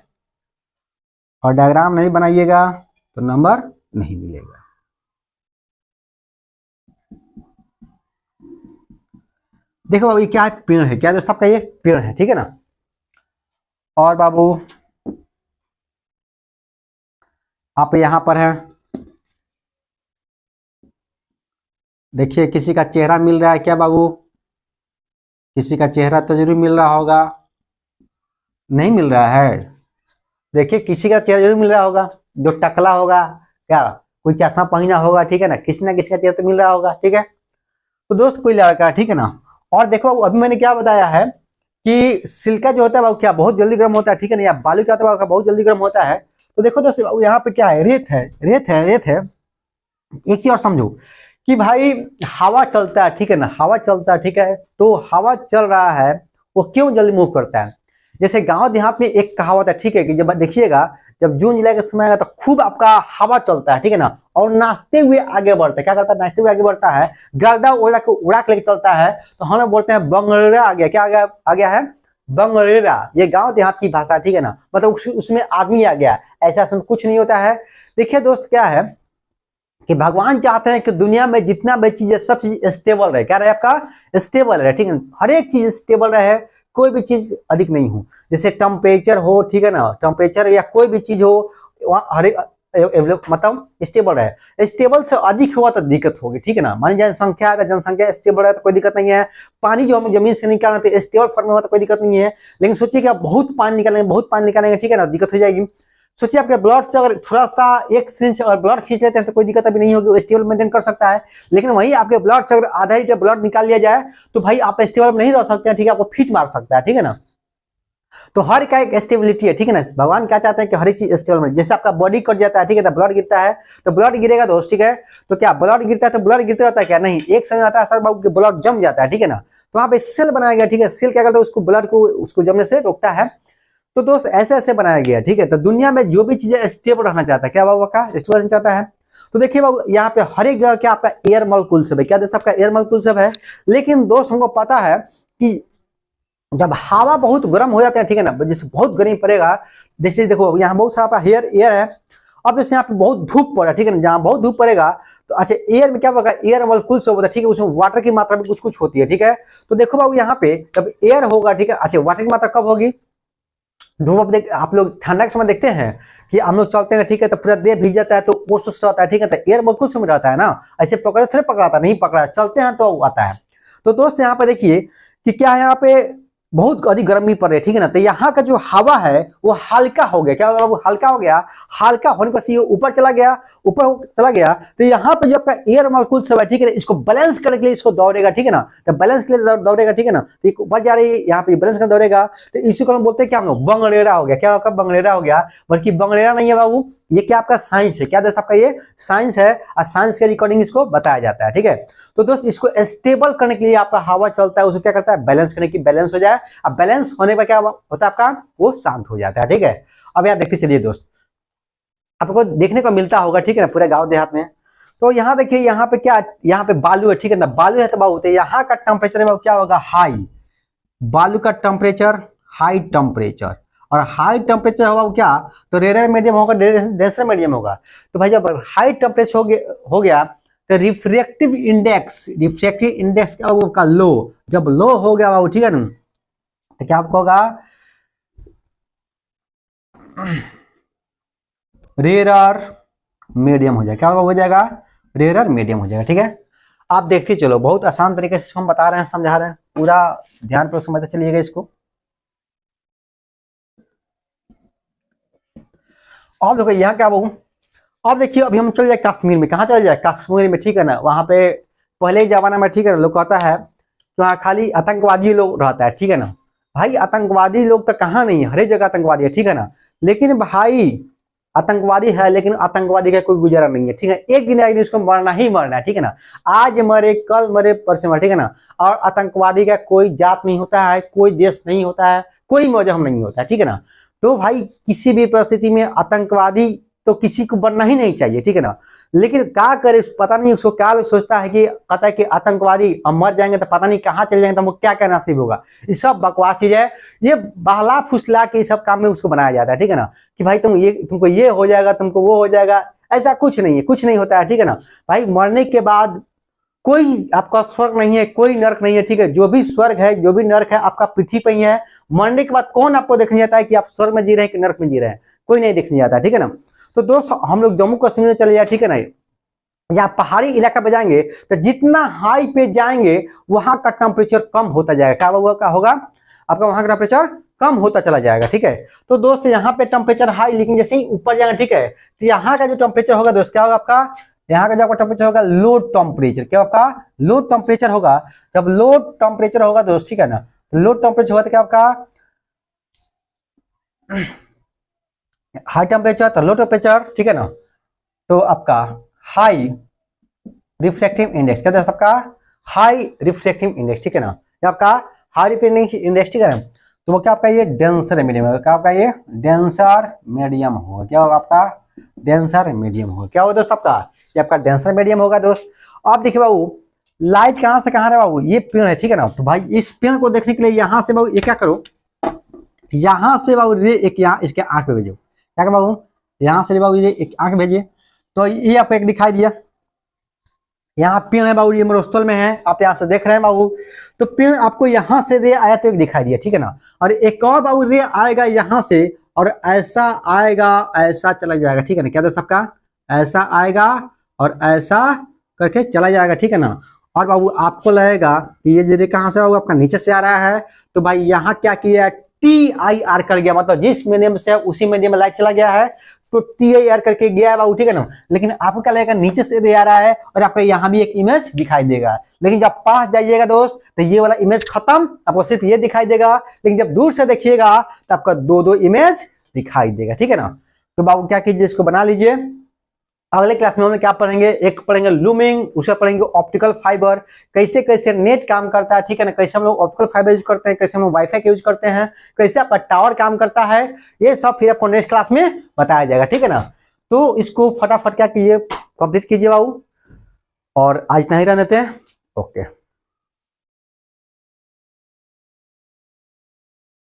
और डायग्राम नहीं बनाइएगा तो नंबर नहीं मिलेगा। देखो बाबू ये क्या है, पेड़ है, क्या दोस्त आपका ये पेड़ है, ठीक है ना। और बाबू आप यहां पर हैं, देखिए किसी का चेहरा मिल रहा है क्या बाबू? किसी का चेहरा तो जरूर मिल रहा होगा। नहीं मिल रहा है? देखिए किसी का चेहरा जरूर मिल रहा होगा, जो टकला होगा, क्या कोई चश्मा पहना होगा, ठीक है ना किसी का चेहरा तो मिल रहा होगा, ठीक है। तो दोस्त कोई लड़का, ठीक है ना। और देखो अभी मैंने क्या बताया है कि सिल्का जो होता है वो क्या बहुत जल्दी गर्म होता है, ठीक है ना, या बालू क्या होता है बहुत जल्दी गर्म होता है। तो देखो दोस्त यहाँ पे क्या है, रेत है, रेत है। एक चीज और समझो कि भाई हवा चलता है, ठीक है ना, हवा चलता है, ठीक है, तो हवा चल रहा है, वो क्यों जल्दी मूव करता है? जैसे गांव देहात में एक कहावत है, ठीक है, कि जब देखिएगा जब जून जुलाई का समय आएगा तो खूब आपका हवा चलता है, ठीक है ना, और नाचते हुए आगे बढ़ता है। क्या करता है? नाचते हुए आगे बढ़ता है, गर्दा उड़ा के लेके चलता है। तो हम लोग बोलते हैं बंगरेरा आ गया। क्या आ गया है? बंगरेरा। ये गांव देहात की भाषा, ठीक है ना, मतलब उसमें आदमी आ गया। ऐसा उसमें कुछ नहीं होता है। देखिए दोस्त क्या है कि भगवान चाहते हैं कि दुनिया में जितना भी चीज है सब चीज स्टेबल रहे। क्या रहे? आपका स्टेबल रहे, ठीक है, हर एक चीज स्टेबल रहे, कोई भी चीज अधिक नहीं हो। जैसे टेम्परेचर हो, ठीक है ना, टेम्परेचर या कोई भी चीज हो हर एक मतलब स्टेबल रहे। स्टेबल से अधिक हुआ तो दिक्कत होगी, ठीक है ना। मान जनसंख्या है तो जनसंख्या स्टेबल है तो कोई दिक्कत नहीं है। पानी जो हम जमीन से निकालना तो स्टेबल फॉर्म में हुआ तो कोई दिक्कत नहीं है। लेकिन सोचिए कि आप बहुत पानी निकालेंगे, ठीक है ना, दिक्कत हो जाएगी। सोचिए आपके ब्लड से अगर थोड़ा सा एक सिंच अगर ब्लड खींच लेते हैं तो कोई दिक्कत अभी नहीं होगी, वो स्टेबल मेंटेन कर सकता है। लेकिन वहीं आपके ब्लड से अगर आधा लीटर ब्लड निकाल लिया जाए तो भाई आप स्टेबल में नहीं रह सकते हैं, ठीक है, आपको फिट मार सकता है, ठीक है ना। तो हर का एक स्टेबिलिटी है, ठीक है ना। भगवान क्या चाहते हैं कि हर एक चीज स्टेबल में, जैसे आपका बॉडी कट जाता है, ठीक है, तो ब्लड गिरता है, तो ब्लड गिरेगा दोस्त, ठीक है। तो क्या ब्लड गिरता है तो ब्लड गिरते रहता है क्या? नहीं, एक समय आता है सर बाबू ब्लड जम जाता है, ठीक है ना। तो वहां पे सेल बनाया गया, ठीक है, सेल क्या करता है उसको ब्लड को उसको जमने से रोकता है। तो दोस्त ऐसे ऐसे बनाया गया, ठीक है। तो दुनिया में जो भी चीजें स्टेबल रहना चाहता है, क्या बाबू का स्टेबल रहना चाहता है। तो देखिए बाबू यहाँ पे हर एक जगह क्या आपका एयर मॉलिक्यूल है, क्या दोस्त आपका एयर मॉलिक्यूल है। लेकिन दोस्त हमको पता है कि जब हवा बहुत गर्म हो जाता है, ठीक है ना, जैसे बहुत गर्मी पड़ेगा, जैसे देखो यहाँ बहुत सारा एयर है। अब जैसे यहाँ पे बहुत धूप पड़ा, ठीक है ना, जहाँ बहुत धूप पड़ेगा तो अच्छा एयर में क्या होगा, एयर मॉलिक्यूल से होता है, ठीक है, उसमें वाटर की मात्रा भी कुछ कुछ होती है, ठीक है। तो देखो बाबू यहाँ पे जब एयर होगा, ठीक है, अच्छा वाटर की मात्रा कब होगी? धूप आप लोग ठंडा के समय देखते हैं कि हम लोग चलते हैं, ठीक है, तो पूरा देह भीग जाता है तो वो सुस्त आता है, ठीक है, तो एयर मॉलिक्यूल में रहता है ना, ऐसे पकड़े थोड़े पकड़ाता नहीं पकड़ा, चलते हैं तो आता है। तो दोस्त यहाँ पे देखिए कि क्या है, यहाँ पे बहुत अधिक गर्मी पड़ रही है, ठीक है ना, तो यहाँ का जो हवा है वो हल्का हो गया। क्या होगा? वो हल्का हो गया, हल्का होने के बाद ऊपर चला गया, तो यहाँ पे जो आपका एयर मॉलिक्यूल सब है, ठीक है, इसको बैलेंस करने के लिए इसको दौड़ेगा, ठीक है ना, तो बैलेंस के लिए दौड़ेगा, ठीक है ना, तो ऊपर जा रही है, यहाँ पे बैलेंस कर दौड़ेगा, तो इसी को हम बोलते हैं क्या, हम लोग बंगड़ेरा हो गया। क्या आपका बंगड़ेरा हो गया? बल्कि बंगड़ेरा नहीं है बाबू, ये क्या आपका साइंस है। क्या दोस्त आपका ये साइंस है, और साइंस के रिकॉर्डिंग इसको बताया जाता है, ठीक है। तो दोस्त इसको स्टेबल करने के लिए आपका हवा चलता है, उसको क्या करता है, बैलेंस करने की, बैलेंस हो जाए। अब बैलेंस होने पर क्या होता है आपका, वो शांत हो जाता है, ठीक है। अब यहाँ देखते चलिए दोस्त, आपको देखने को मिलता होगा, ठीक है ना, पूरे गांव देहात में। तो यहाँ देखिए यहाँ पे क्या, यहाँ पे बालू है, ठीक है ना, बालू है तो बहुत है, यहाँ का टेम्परेचर क्या होगा, हाई। बालू का टेम्परेचर हाई टेम्परेचर, और हाई टेम्परेचर होगा क्या, तो रेयर मीडियम होगा, डेंसर मीडियम होगा। तो भाई जब हाई टेम्परेचर हो गया तो रिफ्रैक्टिव इंडेक्स क्या होगा, लो। जब लो हो गया बाबू, ठीक है ना, तो क्या आपको होगा, रेयर मीडियम हो जाएगा। क्या हो जाएगा, रेयर मीडियम हो जाएगा, ठीक है। आप देखते चलो, बहुत आसान तरीके से हम बता रहे हैं, समझा रहे हैं, पूरा ध्यान पर समझते चलिएगा इसको। अब देखो यहाँ क्या बोलूं, अब देखिए अभी हम चल जाए कश्मीर में। कहाँ चले जाए, कश्मीर में, ठीक है ना। वहां पे पहले जमाना में, ठीक है ना, लोग कहता है कि वहाँ खाली आतंकवादी लोग रहता है, ठीक है ना। भाई आतंकवादी लोग तो कहाँ नहीं है, हर एक जगह आतंकवादी है, ठीक है ना। लेकिन भाई आतंकवादी है, लेकिन आतंकवादी का कोई गुजारा नहीं है, ठीक है। एक दिन उसको मरना ही मरना है, ठीक है ना। आज मरे कल मरे परसों मरे, ठीक है ना। और आतंकवादी का कोई जात नहीं होता है, कोई देश नहीं होता है, कोई मजहब नहीं होता है, ठीक है ना। तो भाई किसी भी परिस्थिति में आतंकवादी तो किसी को बनना ही नहीं चाहिए, ठीक है ना। लेकिन क्या करे, पता नहीं उसको क्या लोग सोचता है कि कहता है कि आतंकवादी हम मर जाएंगे तो पता नहीं कहाँ चले जाएंगे, तो हमको क्या क्या नसीब होगा। ये सब बकवास चीज है, ये बहला फुसला के सब काम में उसको बनाया जाता है, ठीक है ना। कि भाई तुमको ये हो जाएगा, तुमको वो हो जाएगा, ऐसा कुछ नहीं है, कुछ नहीं होता है, ठीक है ना। भाई मरने के बाद कोई आपका स्वर्ग नहीं है, कोई नरक नहीं है, ठीक है। जो भी स्वर्ग है, जो भी नरक है, आपका पृथ्वी पर ही है। मरने के बाद कौन आपको देखने जाता है कि आप स्वर्ग में जी रहे हैं कि नरक में जी रहे हैं, कोई नहीं देखने जाता, ठीक है ना। तो दोस्त हम लोग जम्मू कश्मीर में चले जाए, ठीक है ना। या पहाड़ी इलाका पे जाएंगे तो जितना हाई पे जाएंगे वहां का टेम्परेचर कम होता जाएगा। क्या होगा आपका वहां का टेम्परेचर कम होता चला जाएगा। ठीक है, तो दोस्त यहाँ पे टेम्परेचर हाई, लेकिन जैसे ही ऊपर जाएगा, ठीक है, तो यहाँ का जो टेम्परेचर होगा दोस्त क्या होगा आपका, यहाँ का जो आपका टेम्परेचर होगा लो टेम्परेचर, क्या आपका लो टेम्परेचर होगा। जब लो टेम्परेचर होगा दोस्त, ठीक है ना, लो टेम्परेचर होगा तो क्या आपका हाई टेम्परेचर तो लो टेम्परेचर, ठीक है ना, तो आपका हाई रिफ्लेक्टिव इंडेक्स, क्या है आपका हाई रिफ्लेक्टिव इंडेक्स, ठीक है ना, आपका हाई रिफ्लेक्टिव इंडेक्स, ठीक है ना, तो वो क्या आपका ये डेंसर मीडियम होगा, क्या आपका ये डेंसर मीडियम होगा, क्या होगा आपका डेंसर मीडियम होगा। क्या होगा दोस्त आपका ये आपका डेंसर मीडियम होगा। दोस्त आप देखिए बाबू लाइट कहाँ से कहाँ है बाबू, ये पेड़ है, ठीक है ना, तो भाई इस पेड़ को देखने के लिए यहाँ से बाबू ये क्या करो, यहाँ से बाबू रे एक यहाँ इसके आंख पे भेजो, क्या बाबू यहाँ से बाबू ये एक आंख भेजिए, तो ये आपको एक दिखाई दिया, यहाँ पेड़ है बाबू, ये मरुस्थल में है, आप यहाँ से देख रहे हैं बाबू, तो पेड़ आपको यहाँ से रे आया तो एक दिखाई दिया, ठीक है ना, और एक और बाबू रे आएगा यहाँ से और ऐसा आएगा, ऐसा चला जाएगा, ठीक है ना, क्या दोस्त आपका ऐसा आएगा और ऐसा करके चला जाएगा, ठीक है ना, और बाबू आपको लगेगा कि ये जो कहाँ से बाबू आपका नीचे से आ रहा है, तो भाई यहाँ क्या किया TIR कर गया, मतलब जिस मीडियम से उसी मीडियम में लाइट चला गया है तो TIR करके गया है बाबू, ठीक है ना, लेकिन आपको क्या लगेगा नीचे से दे आ रहा है और आपको यहाँ भी एक इमेज दिखाई देगा, लेकिन जब पास जाइएगा दोस्त तो ये वाला इमेज खत्म, आपको सिर्फ ये दिखाई देगा, लेकिन जब दूर से देखिएगा तो आपका दो इमेज दिखाई देगा, ठीक है ना। तो बाबू क्या कीजिए, इसको बना लीजिए। अगले क्लास में हम क्या पढ़ेंगे, एक पढ़ेंगे लूमिंग, दूसरा पढ़ेंगे ऑप्टिकल फाइबर, कैसे कैसे नेट काम करता है, ठीक है ना, कैसे हम लोग ऑप्टिकल फाइबर यूज करते हैं, कैसे हम लोग वाईफाई का यूज करते हैं, कैसे आपका टावर काम करता है, ये सब फिर आपको नेक्स्ट क्लास में बताया जाएगा, ठीक है ना। तो इसको फटाफट क्या कीजिए कंप्लीट कीजिए बाबू, और आज इतना ही रहने देते हैं। ओके।